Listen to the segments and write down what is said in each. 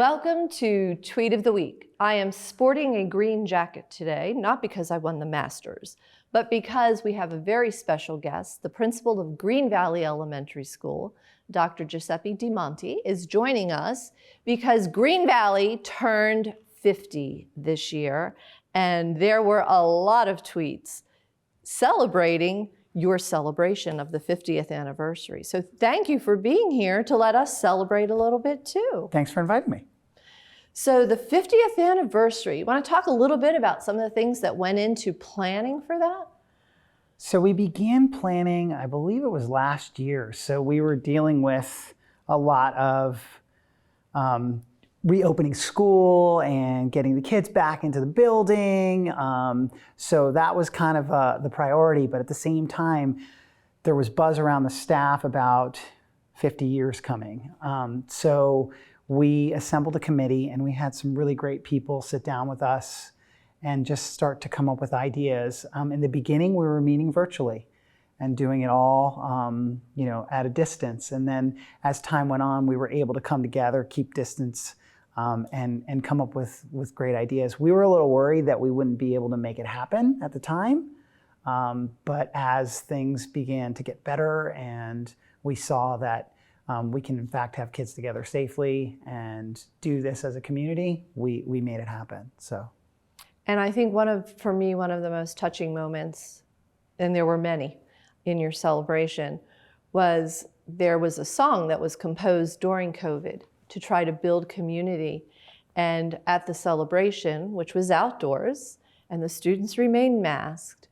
Welcome to Tweet of the Week. I am sporting a green jacket today, not because I won the Masters, but because we have a very special guest. The principal of Green Valley Elementary School, Dr. Giuseppe Monte, is joining us because Green Valley turned 50 this year, and there were a lot of tweets celebrating your celebration of the 50th anniversary. So thank you for being here to let us celebrate a little bit too. Thanks for inviting me. So the 50th anniversary, you want to talk a little bit about some of the things that went into planning for that? So we began planning, I believe it was last year. So we were dealing with a lot of reopening school and getting the kids back into the building. So that was kind of the priority, but at the same time, there was buzz around the staff about 50 years coming. So we assembled a committee and we had some really great people sit down with us and just start to come up with ideas. In the beginning, we were meeting virtually and doing it all at a distance. And then as time went on, we were able to come together, keep distance, and come up with great ideas. We were a little worried that we wouldn't be able to make it happen at the time, but as things began to get better and we saw that we can in fact have kids together safely and do this as a community, we made it happen. So, and I think for me, one of the most touching moments, and there were many in your celebration, was there was a song that was composed during COVID to try to build community. And at the celebration, which was outdoors, and the students remained masked,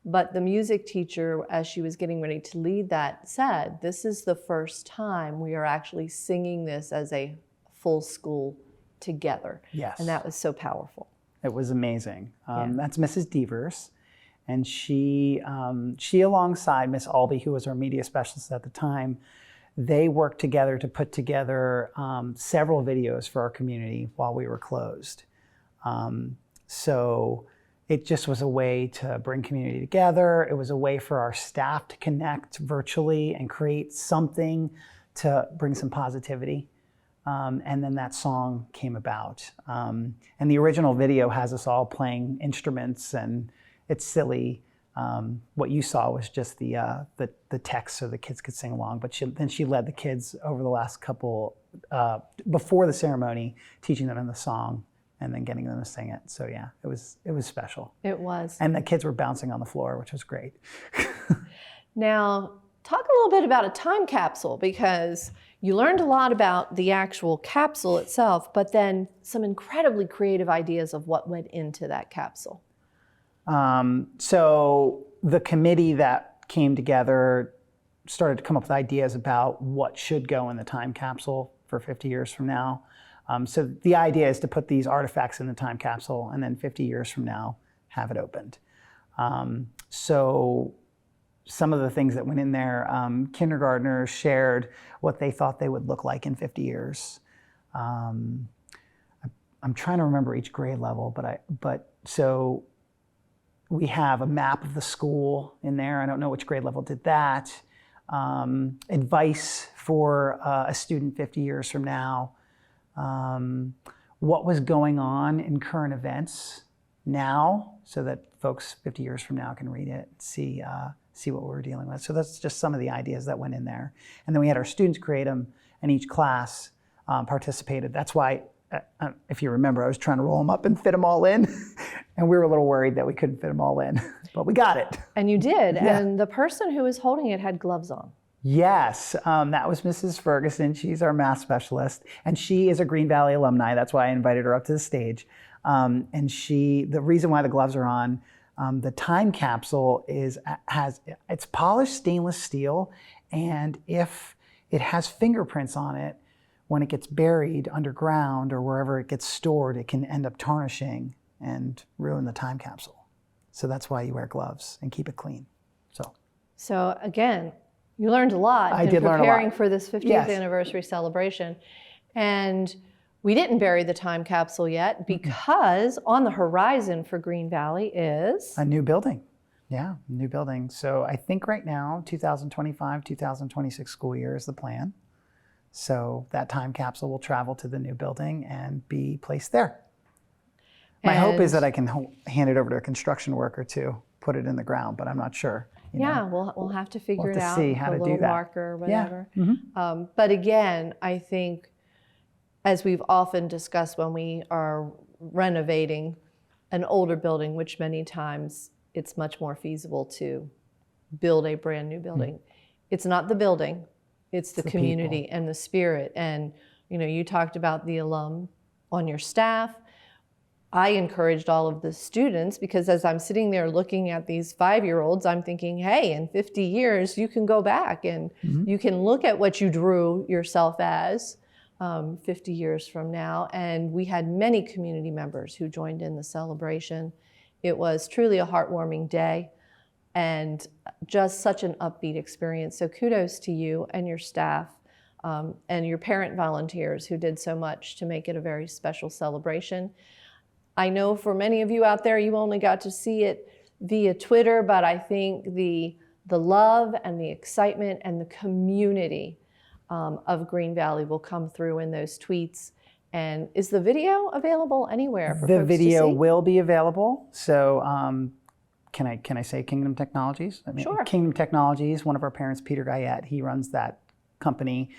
but the music teacher, as she was getting ready to lead that, said, "This is the first time we are actually singing this as a full school together." Yes. And that was so powerful. It was amazing. Yeah. That's Mrs. Devers. And she alongside Miss Albee, who was our media specialist at the time, they worked together to put together several videos for our community while we were closed. So it just was a way to bring community together. It was a way for our staff to connect virtually and create something to bring some positivity. And then that song came about. And the original video has us all playing instruments, and it's silly. What you saw was just the text so the kids could sing along, but then she led the kids over the last couple, before the ceremony, teaching them the song and then getting them to sing it. So yeah, it was special. It was. And the kids were bouncing on the floor, which was great. Now, talk a little bit about a time capsule, because you learned a lot about the actual capsule itself, but then some incredibly creative ideas of what went into that capsule. So the committee that came together started to come up with ideas about what should go in the time capsule for 50 years from now. So the idea is to put these artifacts in the time capsule and then 50 years from now, have it opened. So some of the things that went in there, kindergartners shared what they thought they would look like in 50 years. I'm trying to remember each grade level, so we have a map of the school in there. I don't know which grade level did that. Advice for a student 50 years from now. What was going on in current events now, so that folks 50 years from now can read it, see what we're dealing with. So that's just some of the ideas that went in there. And then we had our students create them, and each class participated. That's why, if you remember, I was trying to roll them up and fit them all in. And we were a little worried that we couldn't fit them all in, but we got it. And you did, Yeah. And the person who was holding it had gloves on. Yes, that was Mrs. Ferguson. She's our math specialist, and she is a Green Valley alumni. That's why I invited her up to the stage. And the reason why the gloves are on, the time capsule it's polished stainless steel, and if it has fingerprints on it, when it gets buried underground or wherever it gets stored, it can end up tarnishing and ruin the time capsule. So that's why you wear gloves and keep it clean. So again, you learned a lot I in did learn a lot. preparing for this 50th Yes. anniversary celebration. And we didn't bury the time capsule yet, because on the horizon for Green Valley is a new building. Yeah, new building. So I think right now, 2025, 2026 school year is the plan. So that time capsule will travel to the new building and be placed there. My hope is that I can hand it over to a construction worker to put it in the ground, but I'm not sure. Yeah, we'll have to figure it out. See how put to a little do that. marker or whatever. Yeah. Mm-hmm. But again, I think, as we've often discussed when we are renovating an older building, which many times it's much more feasible to build a brand new building. Mm-hmm. It's not the building, it's the community people. And the spirit. And you talked about the alum on your staff. I encouraged all of the students, because as I'm sitting there looking at these 5-year-olds, I'm thinking, hey, in 50 years, you can go back and you can look at what you drew yourself as 50 years from now. And we had many community members who joined in the celebration. It was truly a heartwarming day and just such an upbeat experience. So kudos to you and your staff and your parent volunteers who did so much to make it a very special celebration. I know for many of you out there, you only got to see it via Twitter, but I think the love and the excitement and the community of Green Valley will come through in those tweets. And is the video available anywhere for folks to see? The video will be available. So can I say Kingdom Technologies? Sure. Kingdom Technologies, one of our parents, Peter Guyette, he runs that company.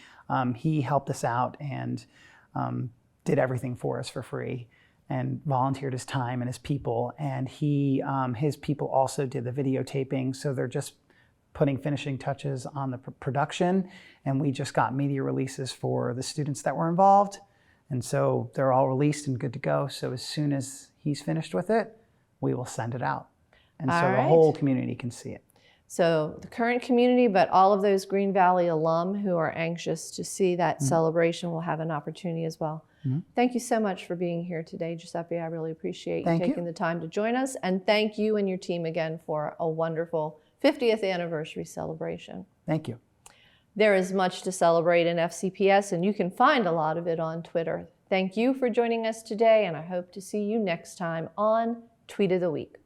He helped us out and did everything for us for free, and volunteered his time and his people. And his people also did the videotaping, so they're just putting finishing touches on the production. And we just got media releases for the students that were involved. And so they're all released and good to go. So as soon as he's finished with it, we will send it out. And so the whole community can see it. So the current community, but all of those Green Valley alum who are anxious to see that celebration will have an opportunity as well. Thank you so much for being here today, Giuseppe. I really appreciate you taking the time to join us. And thank you and your team again for a wonderful 50th anniversary celebration. Thank you. There is much to celebrate in FCPS, and you can find a lot of it on Twitter. Thank you for joining us today, and I hope to see you next time on Tweet of the Week.